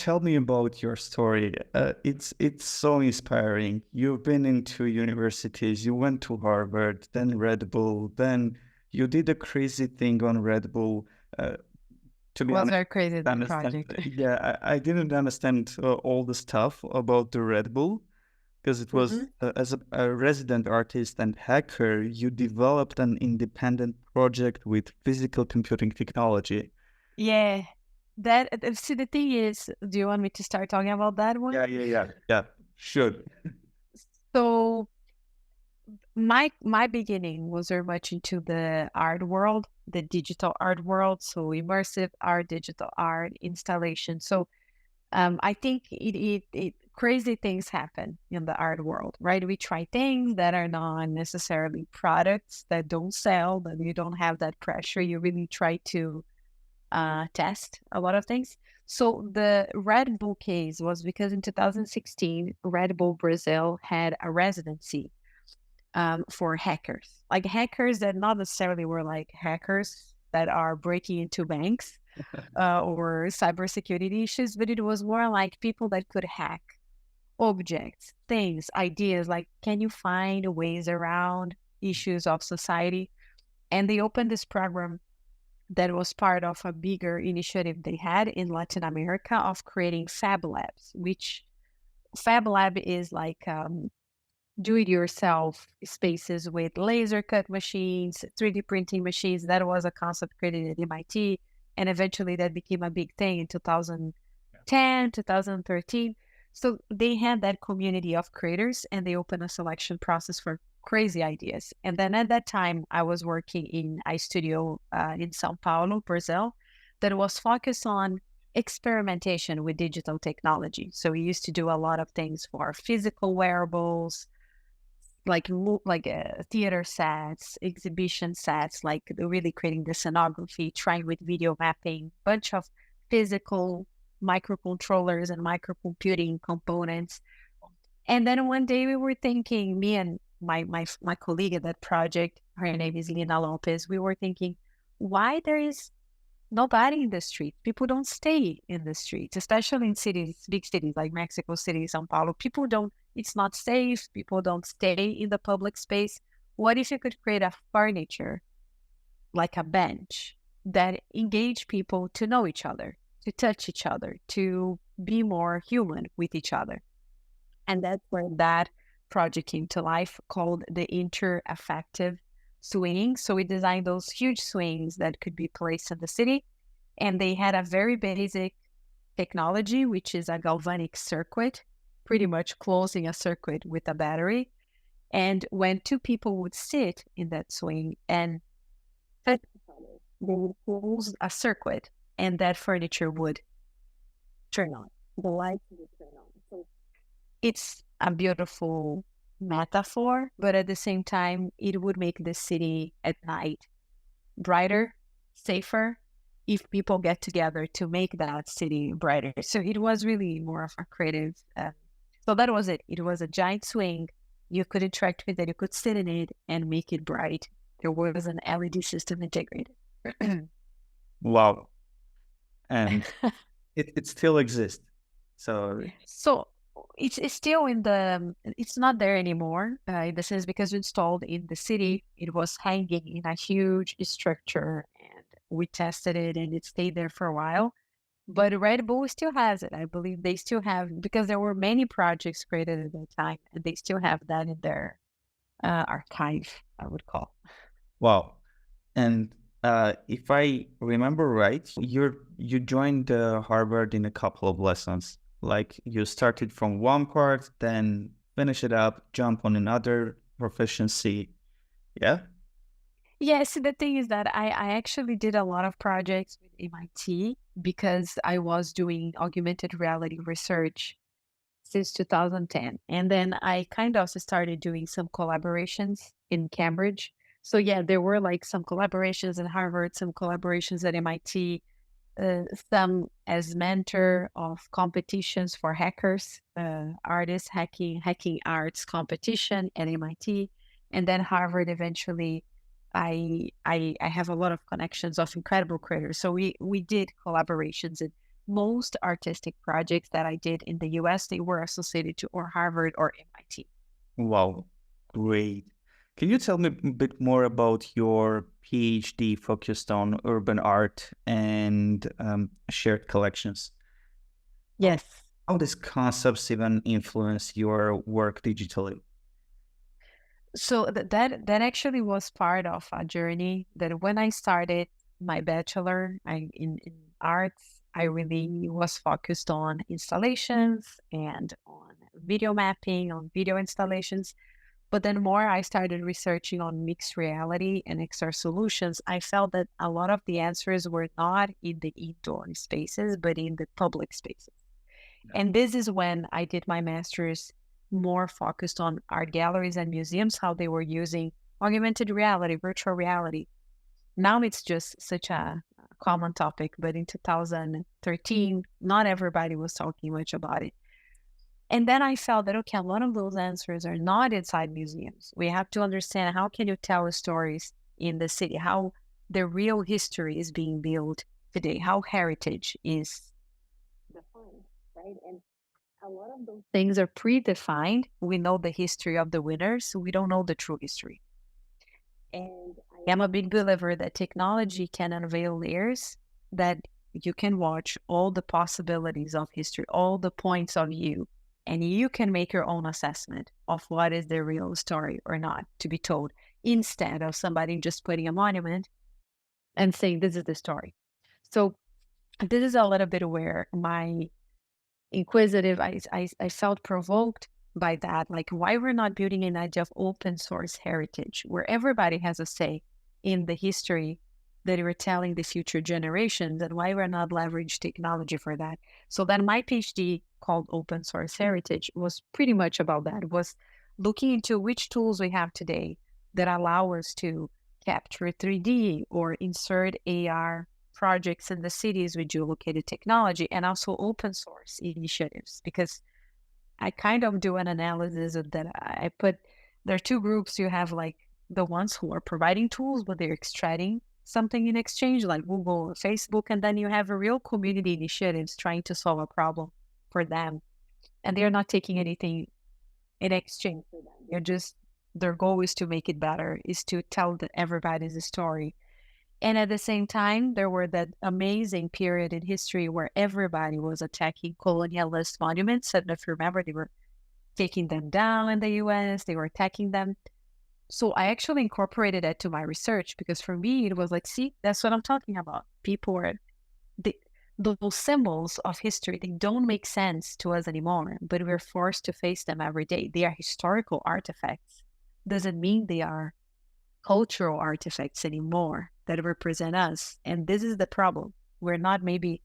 tell me about your story? It's so inspiring. You've been into universities. You went to Harvard, then Red Bull, then you did a crazy thing on Red Bull. Uh, to be Was honest, very crazy, I that understand. project. Yeah, I didn't understand all the stuff about the Red Bull because it was Mhm. as a resident artist and hacker, you developed an independent project with physical computing technology. Yeah. That see, the thing is, do you want me to start talking about that one? Yeah, sure. So my beginning was very much into the art world, the digital art world. So immersive art, digital art, installation. So I think it crazy things happen in the art world, right? We try things that are not necessarily products that don't sell, that you don't have that pressure. You really try to test a lot of things. So the Red Bull case was because in 2016, Red Bull Brazil had a residency for hackers, like hackers that not necessarily were like hackers that are breaking into banks or cybersecurity issues, but it was more like people that could hack objects, things, ideas. Like, can you find ways around issues of society? And they opened this program that was part of a bigger initiative they had in Latin America of creating Fab Labs, which Fab Lab is like do it yourself spaces with laser cut machines, 3D printing machines. That was a concept created at MIT. And eventually that became a big thing in 2010, 2013. So they had that community of creators and they opened a selection process for crazy ideas. And then at that time, I was working in a studio in Sao Paulo, Brazil, that was focused on experimentation with digital technology. So we used to do a lot of things for physical wearables, like theater sets, exhibition sets, like really creating the scenography, trying with video mapping, bunch of physical microcontrollers and microcomputing components. And then one day we were thinking, me and my colleague at that project, her name is Lina Lopez, we were thinking, why there is nobody in the street. People don't stay in the streets, especially in cities, big cities like Mexico City, Sao Paulo. People don't, it's not safe. People don't stay in the public space. What if you could create a furniture, like a bench, that engage people to know each other, to touch each other, to be more human with each other? And that's where that project came to life, called the Inter-Affective Swing. So we designed those huge swings that could be placed in the city. And they had a very basic technology, which is a galvanic circuit, pretty much closing a circuit with a battery. And when two people would sit in that swing and touch each other, they would close a circuit and that furniture would turn on. The lights would turn on. So it's a beautiful metaphor, but at the same time, it would make the city at night brighter, safer, if people get together to make that city brighter. So it was really more of a creative. So that was it. It was a giant swing. You could interact with it. You could sit in it and make it bright. There was an LED system integrated. Wow. And it still exists. So So it's still in the, it's not there anymore in the sense because we installed in the city. It was hanging in a huge structure and we tested it and it stayed there for a while. But Red Bull still has it. I believe they still have, because there were many projects created at that time and they still have that in their archive, I would call. wow. And if I remember right, you joined Harvard in a couple of lessons. Like you started from one part, then finish it up, jump on another proficiency. Yeah. Yes, the thing is that I actually did a lot of projects with MIT because I was doing augmented reality research since 2010. And then I kind of also started doing some collaborations in Cambridge. So yeah, there were like some collaborations at Harvard, some collaborations at MIT, some as mentor of competitions for hackers, artists hacking arts competition at MIT, and then Harvard eventually. I have a lot of connections of incredible creators. So we did collaborations and most artistic projects that I did in the US, they were associated to or Harvard or MIT. Wow, great. Can you tell me a bit more about your PhD focused on urban art and shared collections? How, Yes. how these concepts even influence your work digitally? So that actually was part of a journey that when I started my bachelor in arts, I really was focused on installations and on video mapping, on video installations. But then more I started researching on mixed reality and XR solutions, I felt that a lot of the answers were not in the indoor spaces, but in the public spaces. And this is when I did my master's more focused on art galleries and museums, how they were using augmented reality, virtual reality. Now it's just such a common topic, but in 2013, not everybody was talking much about it. And then I felt that, okay, a lot of those answers are not inside museums. We have to understand how can you tell stories in the city, how the real history is being built today, how heritage is defined, right? And a lot of those things are predefined. We know the history of the winners. We don't know the true history. And I am a big believer that technology can unveil layers that you can watch all the possibilities of history, all the points of view, and you can make your own assessment of what is the real story or not to be told, instead of somebody just putting a monument and saying, this is the story. So this is a little bit where my inquisitive, I felt provoked by that. Like, why we're not building an idea of open source heritage where everybody has a say in the history that we're telling the future generations, and why we're not leverage technology for that. So then my PhD called Open Source Heritage was pretty much about that, was looking into which tools we have today that allow us to capture 3D or insert AR projects in the cities with geolocated technology, and also open source initiatives, because I kind of do an analysis of that. I put, there are two groups. You have like the ones who are providing tools, but they're extracting something in exchange, like Google or Facebook. And then you have a real community initiatives trying to solve a problem for them. And they're not taking anything in exchange for them. They're just, their goal is to make it better, is to tell everybody's story. And at the same time, there were that amazing period in history where everybody was attacking colonialist monuments. I don't know if you remember, they were taking them down in the US, they were attacking them. So I actually incorporated that to my research, because for me, it was like, see, that's what I'm talking about. People were, they, those symbols of history, they don't make sense to us anymore, but we're forced to face them every day. They are historical artifacts. Doesn't mean they are cultural artifacts anymore that represent us. And this is the problem. We're not maybe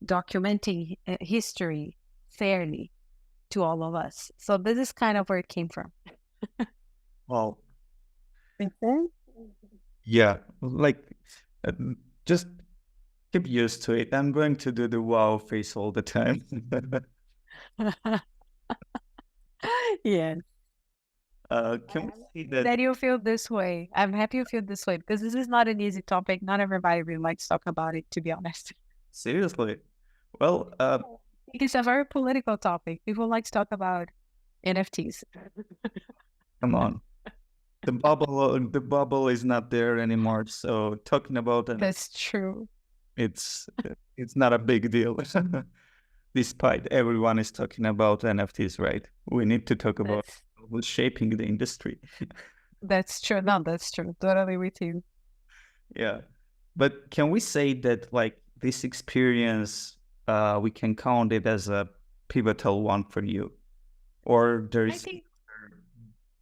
documenting history fairly to all of us. So this is kind of where it came from. Well, Make sense? yeah, like just keep used to it. I'm going to do the wow face all the time. Yeah. Can we I'm see happy that? that you feel this way. I'm happy you feel this way, because this is not an easy topic. Not everybody really likes to talk about it, to be honest. Seriously? Well, It's a very political topic. People like to talk about NFTs. come on. The bubble is not there anymore. So talking about it, That's true. it's it's not a big deal. Despite everyone is talking about NFTs, right? We need to talk about That's who's shaping the industry. That's true. No, that's true. Totally with you. Yeah. But can we say that like this experience, we can count it as a pivotal one for you? Or I there's think a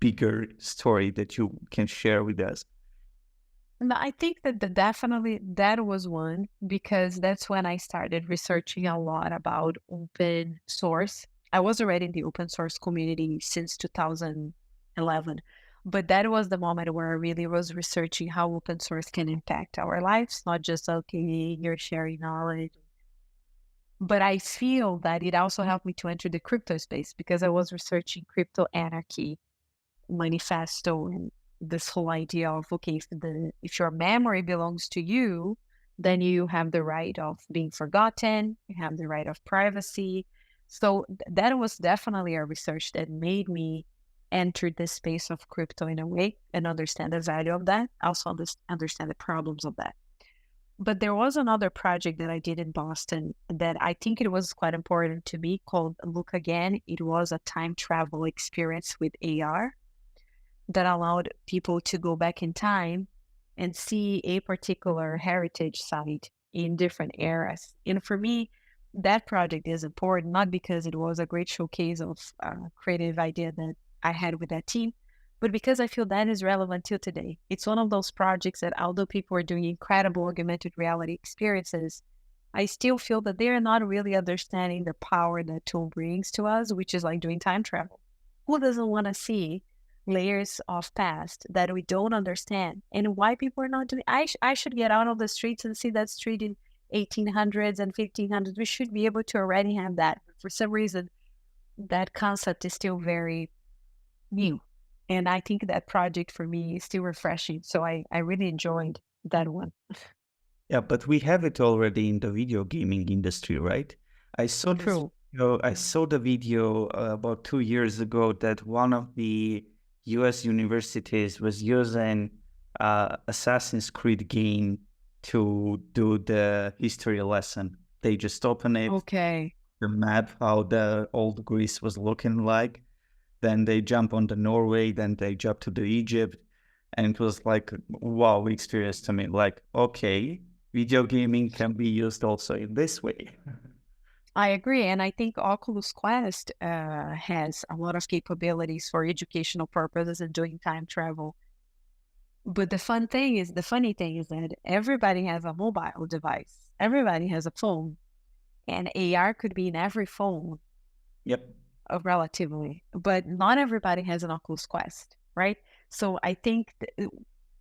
bigger story that you can share with us? no, I think that definitely that was one, because that's when I started researching a lot about open source. I was already in the open source community since 2011, but that was the moment where I really was researching how open source can impact our lives, not just, okay, you're sharing knowledge. But I feel that it also helped me to enter the crypto space, because I was researching crypto anarchy manifesto and this whole idea of, okay, if your memory belongs to you, Then you have the right of being forgotten, you have the right of privacy. So that was definitely a research that made me enter this space of crypto in a way and understand the value of that, also understand the problems of that. But there was another project that I did in Boston that I think it was quite important to me called Look Again. It was a time travel experience with AR that allowed people to go back in time and see a particular heritage site in different eras. And for me, that project is important, not because it was a great showcase of creative idea that I had with that team, but because I feel that is relevant till today. It's one of those projects that although people are doing incredible augmented reality experiences, I still feel that they're not really understanding the power that tool brings to us, which is like doing time travel. Who doesn't want to see layers of past that we don't understand and why people are not doing? I should get out of the streets and see that street in 1800s and 1500s. We should be able to already have that. For some reason, that concept is still very new. And I think that project for me is still refreshing. So I really enjoyed that one. Yeah, but we have it already in the video gaming industry, right? I saw this True. video, I saw the video about 2 years ago that one of the US universities was using Assassin's Creed game to do the history lesson. They just open it, Okay. the map, how the old Greece was looking like. Then they jump on the Norway, then they jump to the Egypt. And it was like, wow, experience to me. Like, okay, video gaming can be used also in this way. I agree. And I think Oculus Quest has a lot of capabilities for educational purposes and doing time travel. But the funny thing is that everybody has a mobile device. Everybody has a phone. And AR could be in every phone Yep. relatively, but not everybody has an Oculus Quest, right? So I think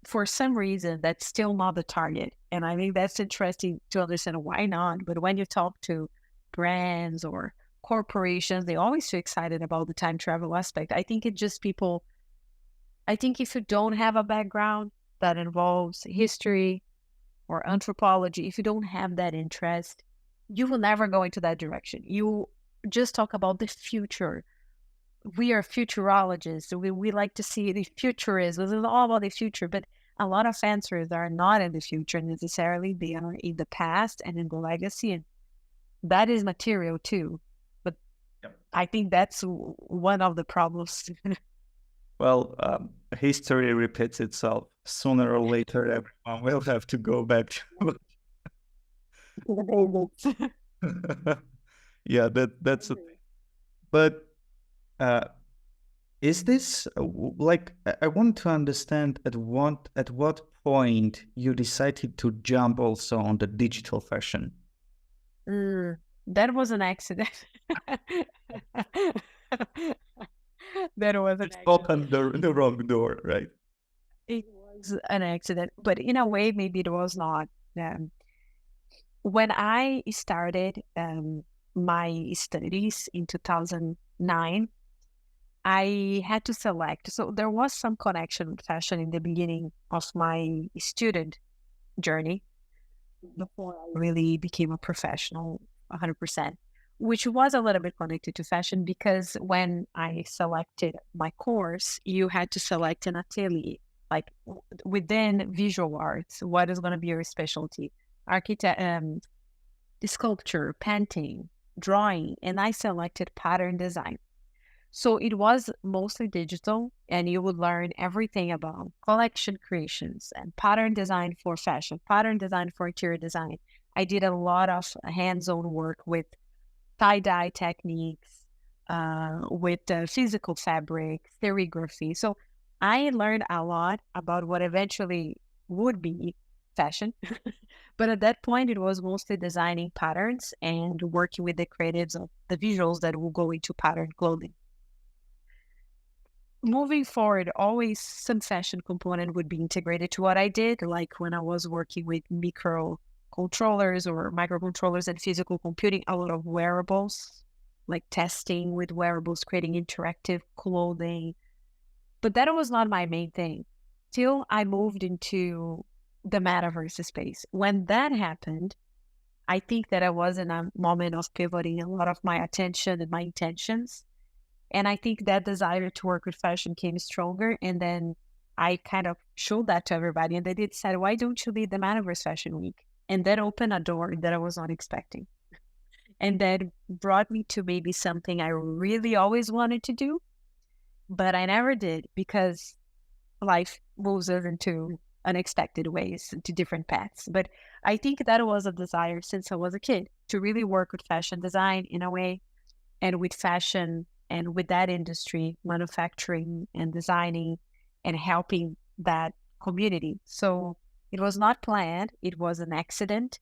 for some reason that's still not the target. And I think that's interesting to understand why not. But when you talk to brands or corporations, they always feel excited about the time travel aspect. I think it's just people, I think if you don't have a background that involves history or anthropology, if you don't have that interest, you will never go into that direction. You just talk about the future. We are futurologists. We like to see the futurism. This is all about the future, but a lot of answers are not in the future necessarily. They are in the past and in the legacy, and that is material too. But Yep. I think that's one of the problems. Well, history repeats itself. Sooner or later, everyone will have to go back to. Yeah, that's a thing. But uh, is this like I want to understand at what point you decided to jump also on the digital fashion? That was an accident. That was an It's accident. opened the wrong door, right? It was an accident, but in a way, maybe it was not. Um, when I started my studies in 2009, I had to select. So there was some connection with fashion in the beginning of my student journey before I really became a professional 100%, which was a little bit connected to fashion because when I selected my course, you had to select an atelier, like within visual arts, what is going to be your specialty? Architect, sculpture, painting, drawing, and I selected pattern design. So it was mostly digital, and you would learn everything about collection creations and pattern design for fashion, pattern design for interior design. I did a lot of hands-on work with tie-dye techniques, with physical fabric, serigraphy. So I learned a lot about what eventually would be fashion. But at that point, it was mostly designing patterns and working with the creatives of the visuals that will go into pattern clothing. Moving forward, always some fashion component would be integrated to what I did, like when I was working with microcontrollers or microcontrollers and physical computing, a lot of wearables, like testing with wearables, creating interactive clothing. But that was not my main thing. Till I moved into the metaverse space. When that happened, I think that I was in a moment of pivoting a lot of my attention and my intentions. And I think that desire to work with fashion came stronger. And then I kind of showed that to everybody. And they did said, why don't you lead the Metaverse Fashion Week? And that opened a door that I was not expecting. And that brought me to maybe something I really always wanted to do, but I never did because life moves us into unexpected ways, to different paths. But I think that was a desire since I was a kid to really work with fashion design in a way, and with fashion and with that industry, manufacturing and designing and helping that community. So it was not planned, it was an accident.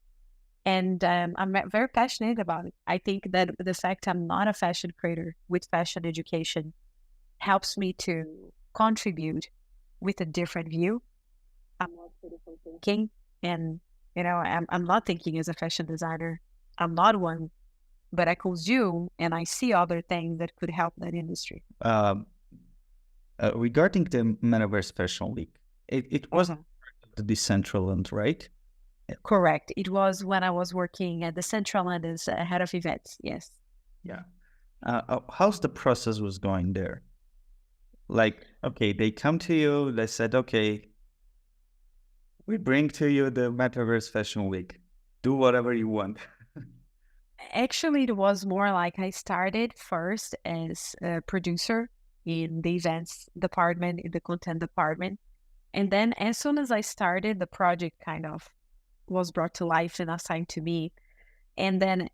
And I'm very passionate about it. I think that the fact I'm not a fashion creator with fashion education helps me to contribute with a different view. I'm not critical thinking, and I'm not thinking as a fashion designer. I'm not one, but I consume and I see other things that could help that industry. Um, Regarding the Metaverse Fashion Week, it was the Decentraland, right? Correct. It was when I was working at the Central Land as head of events. Yes. Yeah. How's the process was going there? Like, okay, they come to you, they said, okay, we bring to you the Metaverse Fashion Week. Do whatever you want. Actually, it was more like I started first as a producer in the events department, in the content department. And then as soon as I started, the project kind of was brought to life and assigned to me. And then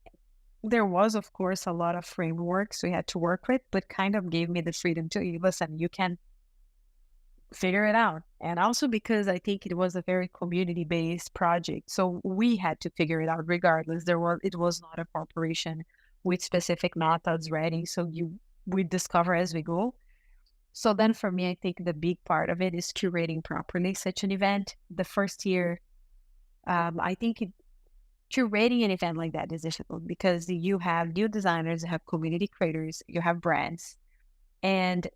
there was, of course, a lot of frameworks we had to work with, but kind of gave me the freedom to listen, you can figure it out. And also because I think it was a very community-based project. So we had to figure it out regardless. It was not a corporation with specific methods ready. So we discover as we go. So then for me, I think the big part of it is curating properly such an event. The first year, I think curating an event like that is difficult because you have new designers, you have community creators, you have brands. And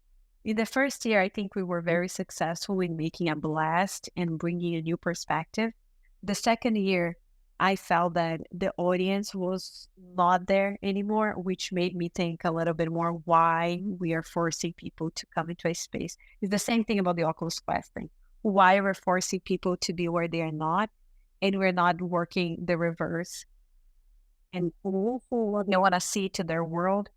in the first year, I think we were very successful in making a blast and bringing a new perspective. The second year, I felt that the audience was not there anymore, which made me think a little bit more why we are forcing people to come into a space. It's the same thing about the Oculus Quest thing. Why we're forcing people to be where they are not, and we're not working the reverse and what they want to see to their world.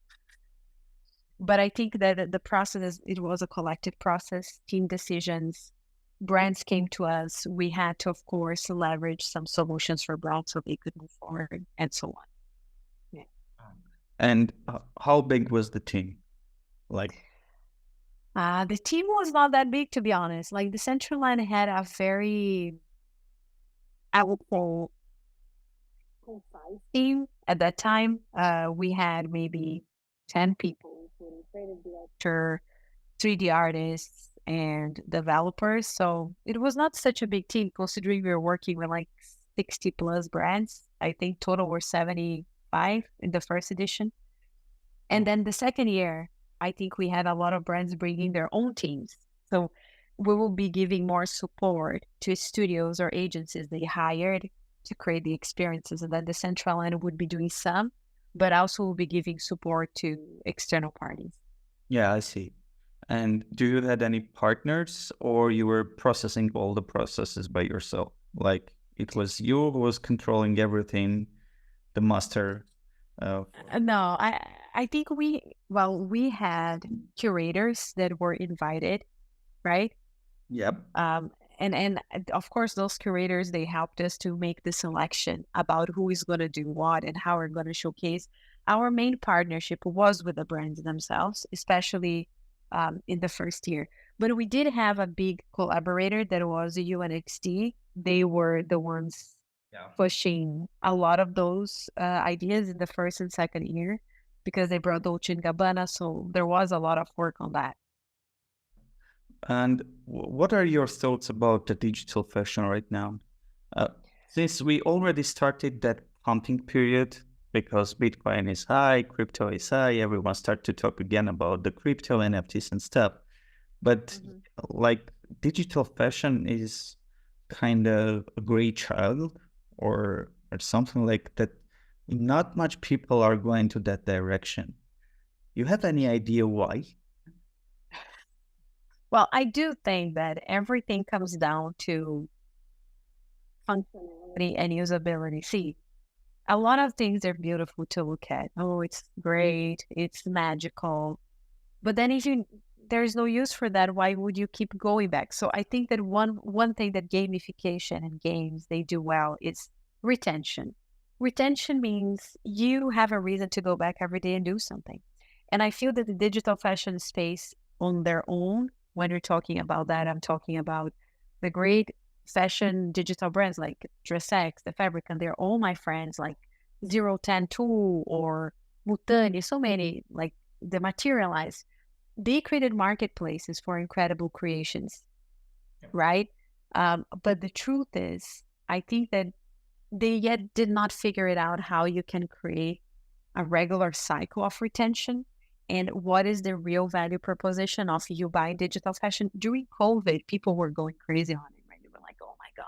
But I think that the process, it was a collective process, team decisions. Brands came to us. We had to, of course, leverage some solutions for brands so they could move forward and so on. Yeah. And how big was the team? Like, The team was not that big, to be honest. Like the Central Line had a very, I would say, concise team at that time. We had maybe 10 people, including creative director, 3D artists, and developers. So it was not such a big team considering we were working with like 60 plus brands. I think total were 75 in the first edition. And then the second year, I think we had a lot of brands bringing their own teams. So we will be giving more support to studios or agencies they hired to create the experiences. And then the Central End would be doing some, but also will be giving support to external parties. yeah, I see. And do you had any partners, or you were processing all the processes by yourself? Like it was you who was controlling everything, the master. No, I think we had curators that were invited, right? Yep. And of course, those curators, they helped us to make the selection about who is going to do what and how we're going to showcase. Our main partnership was with the brands themselves, especially in the first year. But we did have a big collaborator that was UNXT. They were the ones pushing a lot of those ideas in the first and second year because they brought Dolce & Gabbana. So there was a lot of work on that. And what are your thoughts about the digital fashion right now? Since we already started that pumping period because Bitcoin is high, crypto is high, everyone start to talk again about the crypto NFTs and stuff. But like digital fashion is kind of a great child or something like that. Not much people are going to that direction. You have any idea why? Well, I do think that everything comes down to functionality and usability. See, a lot of things are beautiful to look at. Oh, it's great, it's magical. But then if you there's no use for that, why would you keep going back? So I think that one thing that gamification and games they do well is retention. Retention means you have a reason to go back every day and do something. And I feel that the digital fashion space on their own, when you're talking about that, I'm talking about the great fashion digital brands like DressX, The Fabric, and they're all my friends like 010 2 or Mutani, so many like the Materialize. They created marketplaces for incredible creations, right? But the truth is, I think that they yet did not figure it out how you can create a regular cycle of retention and what is the real value proposition of you buying digital fashion. During COVID, people were going crazy on it, right? They were like, oh my God,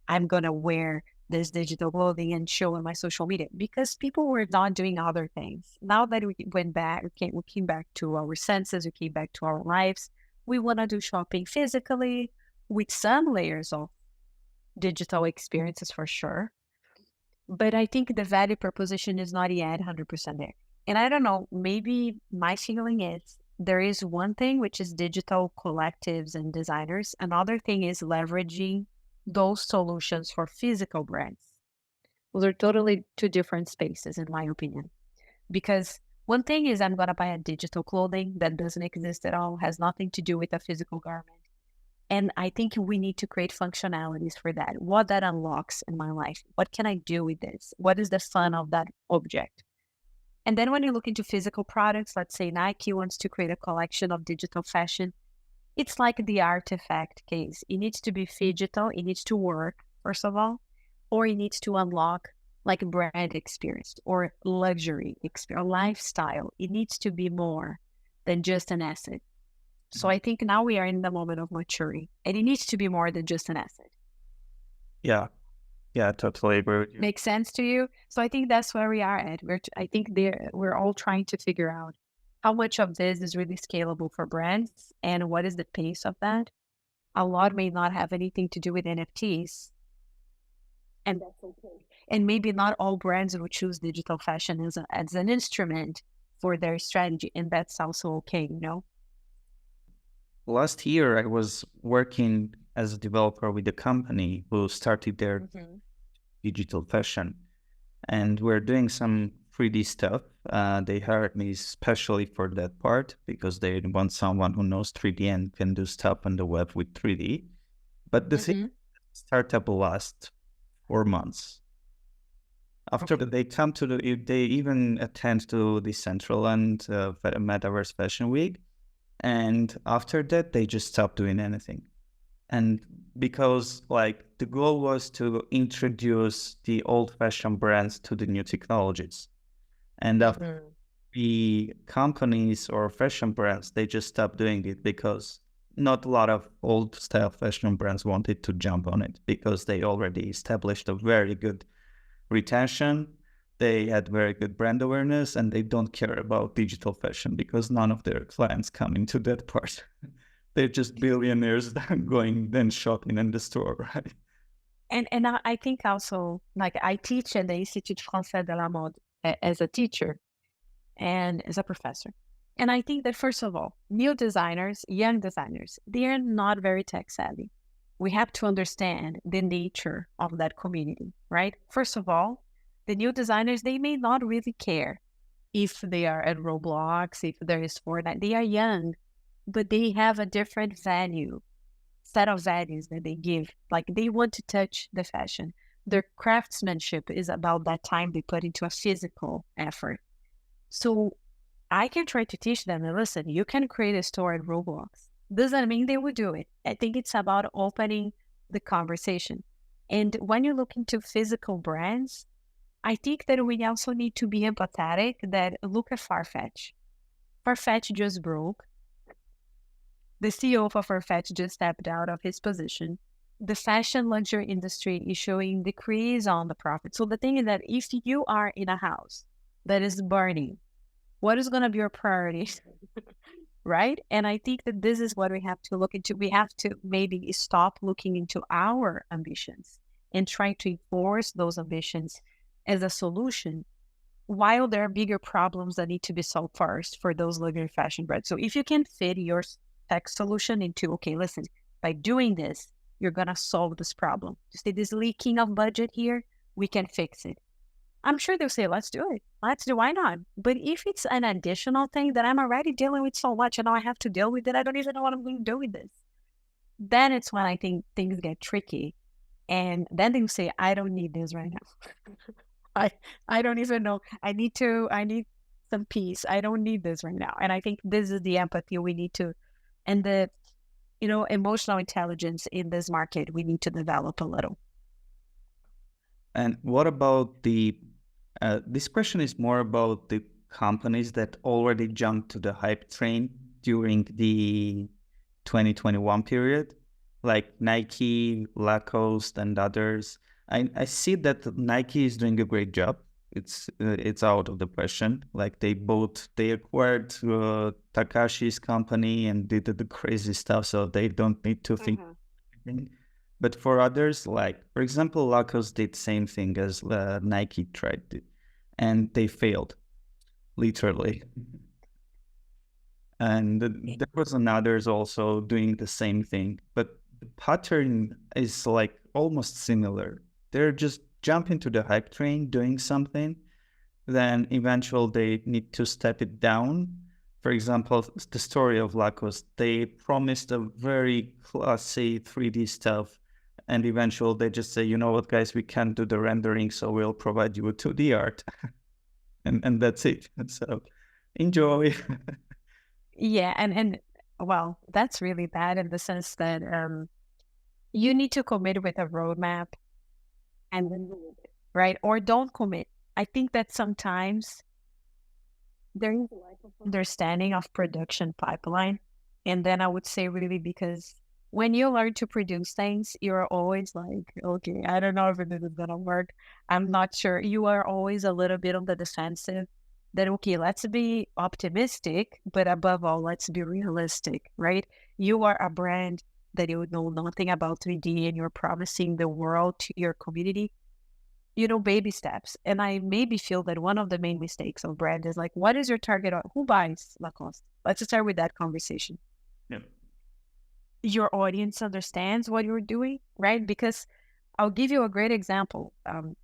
I'm going to wear this digital clothing and show on my social media because people were not doing other things. Now that we went back, we came back to our senses, we came back to our lives. We want to do shopping physically with some layers of digital experiences for sure. But I think the value proposition is not yet 100% there. And I don't know, maybe my feeling is there is one thing, which is digital collectives and designers. Another thing is leveraging those solutions for physical brands. Those are totally two different spaces, in my opinion. Because one thing is I'm going to buy a digital clothing that doesn't exist at all, has nothing to do with a physical garment. And I think we need to create functionalities for that. What that unlocks in my life. What can I do with this? What is the fun of that object? And then when you look into physical products, let's say Nike wants to create a collection of digital fashion. It's like the artifact case. It needs to be phygital. It needs to work, first of all, or it needs to unlock like brand experience or luxury experience, lifestyle. It needs to be more than just an asset. So I think now we are in the moment of maturity and it needs to be more than just an asset. Yeah, yeah, I totally agree with you. Makes sense to you? So I think that's where we are at. I think we're all trying to figure out how much of this is really scalable for brands and what is the pace of that. A lot may not have anything to do with NFTs. And that's okay. And maybe not all brands will choose digital fashion as an instrument for their strategy. And that's also okay, you know? Last year, I was working as a developer with a company who started their digital fashion, and we're doing some 3D stuff. They hired me especially for that part because they want someone who knows 3D and can do stuff on the web with 3D. But the thing, startup will last 4 months. After that, they come to they even attend to the Decentraland Metaverse Fashion Week. And after that, they just stopped doing anything. And because like the goal was to introduce the old-fashioned brands to the new technologies. And after the companies or fashion brands, they just stopped doing it because not a lot of old style fashion brands wanted to jump on it because they already established a very good retention. They had very good brand awareness and they don't care about digital fashion because none of their clients come into that part. They're just billionaires going then shopping in the store, right? And I think also, like I teach at the Institut Français de la Mode as a teacher and as a professor. And I think that first of all, new designers, young designers, they are not very tech savvy. We have to understand the nature of that community, right? First of all, the new designers, they may not really care if they are at Roblox, if there is Fortnite. They are young, but they have a different set of values that they give. Like they want to touch the fashion. Their craftsmanship is about that time they put into a physical effort. So I can try to teach them, and listen, you can create a store at Roblox. Doesn't mean they will do it. I think it's about opening the conversation. And when you look into physical brands, I think that we also need to be empathetic that look at Farfetch. Farfetch just broke. The CEO of Farfetch just stepped out of his position. the fashion luxury industry is showing decrease on the profit. So the thing is that if you are in a house that is burning, what is going to be your priority? Right? And I think that this is what we have to look into. We have to maybe stop looking into our ambitions and try to enforce those ambitions as a solution, while there are bigger problems that need to be solved first for those luxury fashion brands. So if you can fit your tech solution into, okay, listen, by doing this, you're going to solve this problem. You see this leaking of budget here, we can fix it. I'm sure they'll say, let's do it. Let's do, why not? But if it's an additional thing that I'm already dealing with so much and now I have to deal with it, I don't even know what I'm going to do with this. Then it's when I think things get tricky. And then they say, I don't need this right now. I don't even know. I need some peace. I don't need this right now. And I think this is the empathy we need to, and the, emotional intelligence in this market we need to develop a little. And what about this question is more about the companies that already jumped to the hype train during the 2021 period, like Nike, Lacoste, and others. I see that Nike is doing a great job. It's out of the question. Like they acquired Takashi's company and did the crazy stuff, so they don't need to think. But for others, like for example, Lacoste did same thing as Nike tried to, and they failed, literally. And there was others also doing the same thing, but the pattern is like almost similar. They're just jumping to the hype train, doing something, then eventually they need to step it down. For example, the story of Lacoste, they promised a very classy 3D stuff, and eventually they just say, you know what, guys, we can't do the rendering, so we'll provide you with 2D art. and that's it. So enjoy. Yeah, and well, that's really bad in the sense that you need to commit with a roadmap and then move it, right? Or don't commit. I think that sometimes there is a lack of understanding of production pipeline. And then I would say really because when you learn to produce things, you're always like, okay, I don't know if this is gonna work. I'm not sure. You are always a little bit on the defensive that, okay, let's be optimistic, but above all, let's be realistic, right? You are a brand that you know nothing about 3D and you're promising the world to your community, baby steps. And I maybe feel that one of the main mistakes of brand is like, what is your target? Who buys Lacoste? Let's start with that conversation. Yeah. Your audience understands what you're doing, right? Because I'll give you a great example.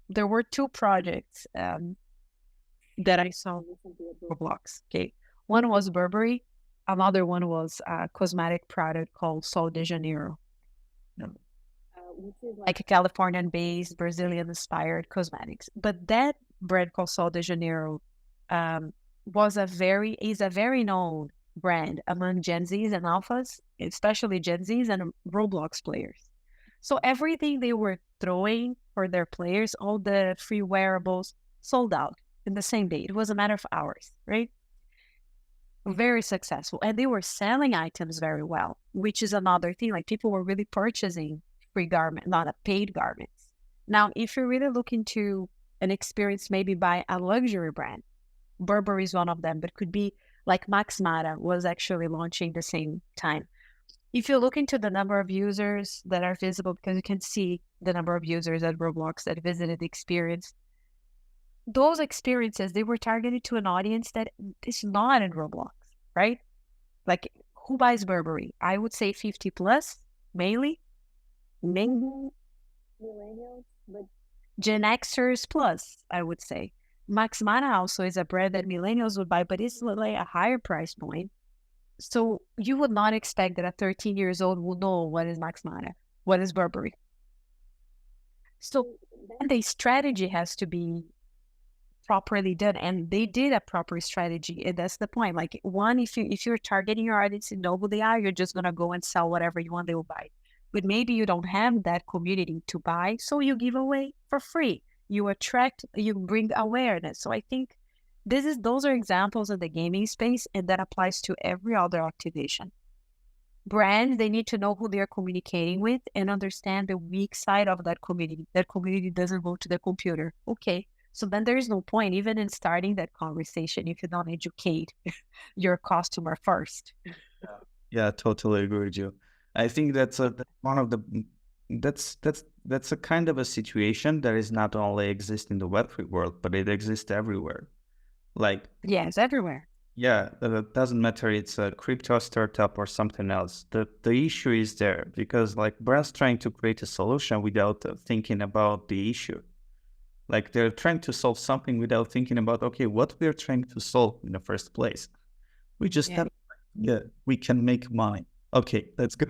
There were two projects that I saw recently at Roblox. Okay, one was Burberry, another one was a cosmetic product called Sol de Janeiro, which is like a Californian-based, Brazilian-inspired cosmetics. But that brand called Sol de Janeiro is a very known brand among Gen Zs and Alphas, especially Gen Zs and Roblox players. So everything they were throwing for their players, all the free wearables, sold out in the same day. It was a matter of hours, right? Very successful. And they were selling items very well, which is another thing. Like people were really purchasing free garment, not a paid garments. Now, if you're really looking to an experience maybe by a luxury brand, Burberry is one of them, but could be like Max Mara was actually launching the same time. If you look into the number of users that are visible, because you can see the number of users at Roblox that visited the experience, those experiences, they were targeted to an audience that is not in Roblox, right? Like who buys Burberry? I would say 50 plus, mainly. Maybe millennials, but Gen Xers plus, I would say. Max Mara also is a brand that millennials would buy, but it's like a higher price point. So you would not expect that a 13 years old will know what is Max Mara, what is Burberry. So then the strategy has to be properly done, and they did a proper strategy, and that's the point. Like one, if you're targeting your audience and know who they are, you're just gonna go and sell whatever you want, they will buy. But maybe you don't have that community to buy, so you give away for free. You bring awareness. So I think those are examples of the gaming space, and that applies to every other activation. Brands, they need to know who they're communicating with and understand the weak side of that community. That community doesn't go to the computer. Okay. So then there is no point even in starting that conversation if you don't educate your customer first. Yeah, totally agree with you. I think that's one of the that's a kind of a situation that is not only exist in the Web3 world, but it exists everywhere. Like, Yes, everywhere. yeah, it doesn't matter it's a crypto startup or something else. The issue is there because like brands trying to create a solution without thinking about the issue. Like they're trying to solve something without thinking about, okay, what we're trying to solve in the first place. We just Yeah. have, yeah, we can make money. Okay, let's go.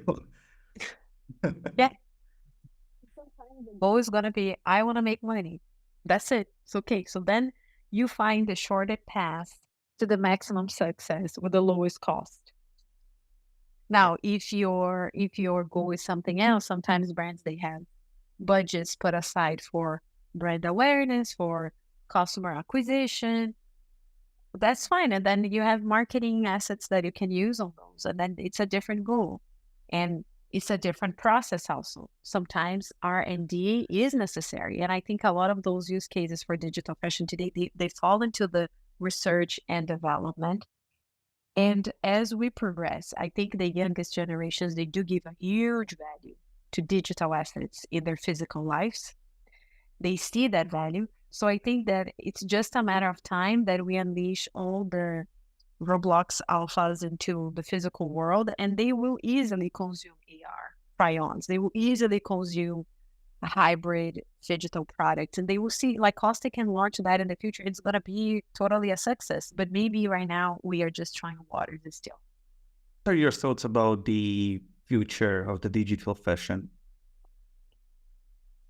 Yeah. Sometimes the goal is gonna be, I want to make money. That's it. It's okay. So then you find the shortest path to the maximum success with the lowest cost. Yeah. Now, if your goal is something else, sometimes brands they have budgets put aside for brand awareness, for customer acquisition. That's fine. And then you have marketing assets that you can use on those. And then it's a different goal. And it's a different process also. Sometimes R&D is necessary. And I think a lot of those use cases for digital fashion today, they fall into the research and development. And as we progress, I think the youngest generations, they do give a huge value to digital assets in their physical lives. They see that value. So I think that it's just a matter of time that we unleash all the Roblox alphas into the physical world, and they will easily consume AR try-ons. They will easily consume a hybrid digital product, and they will see like Costa can launch that in the future. It's gonna be totally a success. But maybe right now we are just trying to water this still. What are your thoughts about the future of the digital fashion?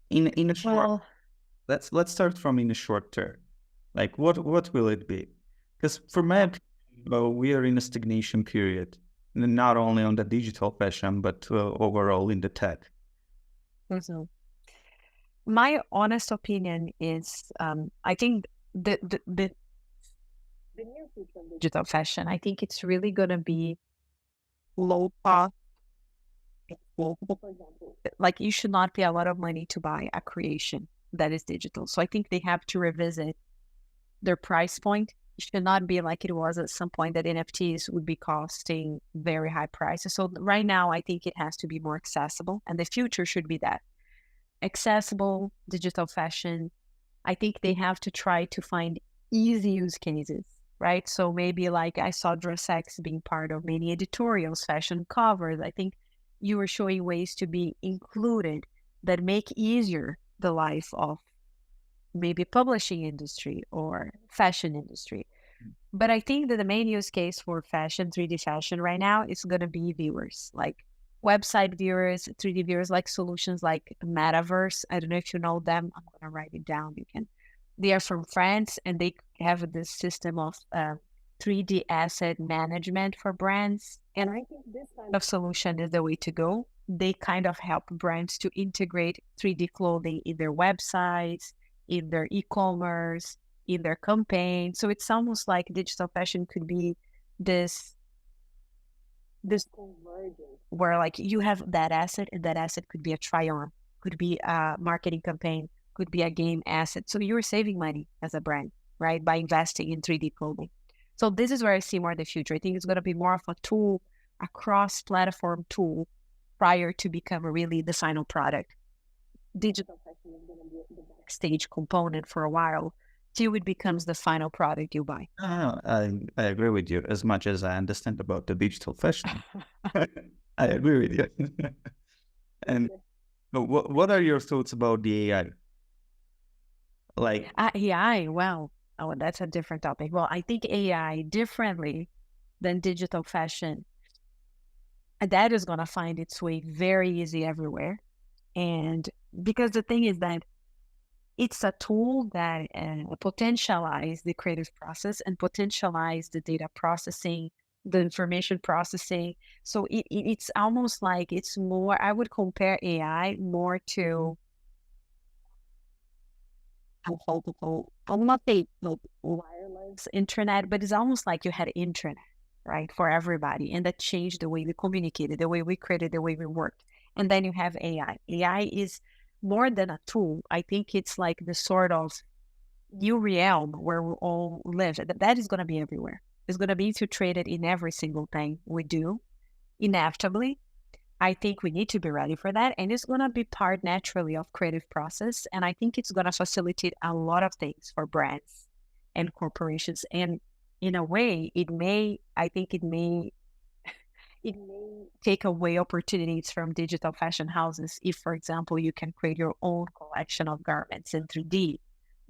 In a short, Well, let's start from in the short term. Like what will it be? Because for my opinion, we are in a stagnation period, not only on the digital fashion, but overall in the tech. mhm. My honest opinion is, I think the near future of digital fashion, I think it's really going to be low cost. For example, like you should not pay a lot of money to buy a creation that is digital. So I think they have to revisit their price point. It should not be like it was at some point that NFTs would be costing very high prices. So right now, I think it has to be more accessible, and the future should be that accessible digital fashion. I think they have to try to find easy use cases, right? So maybe like I saw DressX being part of many editorials, fashion covers. I think you were showing ways to be included that make easier the life of maybe publishing industry or fashion industry. But I think that the main use case for fashion, 3D fashion right now is going to be viewers, like website viewers, 3D viewers, like solutions like Metaverse. I don't know if you know them. I'm going to write it down. You can. They are from France and they have this system of 3D asset management for brands. And I think this kind of solution is the way to go. They kind of help brands to integrate 3D clothing in their websites, in their e-commerce, in their campaign. So it's almost like digital fashion could be this convergence where like you have that asset and that asset could be a try-on, could be a marketing campaign, could be a game asset. So you're saving money as a brand, right? By investing in 3D clothing. So this is where I see more the future. I think it's going to be more of a tool, a cross-platform tool prior to become really the final product. Digital fashion is going to be the backstage component for a while till it becomes the final product you buy. I agree with you as much as I understand about the digital fashion. I agree with you. And what are your thoughts about the AI? Like, AI, well, oh, that's a different topic. Well, I think AI differently than digital fashion, that is going to find its way very easy everywhere. And because the thing is that it's a tool that potentialize the creative process and potentialize the data processing, the information processing. So it's almost like it's more, I would compare AI more to, I'll not say like wireless internet, but it's almost like you had internet, right? For everybody. And that changed the way we communicated, the way we created, the way we worked. And then you have AI. AI is more than a tool. I think it's like the sort of new realm where we all live. That is going to be everywhere. It's going to be infiltrated in every single thing we do, inevitably. I think we need to be ready for that. And it's going to be part naturally of creative process. And I think it's going to facilitate a lot of things for brands and corporations. And in a way, it may take away opportunities from digital fashion houses. If, for example, you can create your own collection of garments in 3D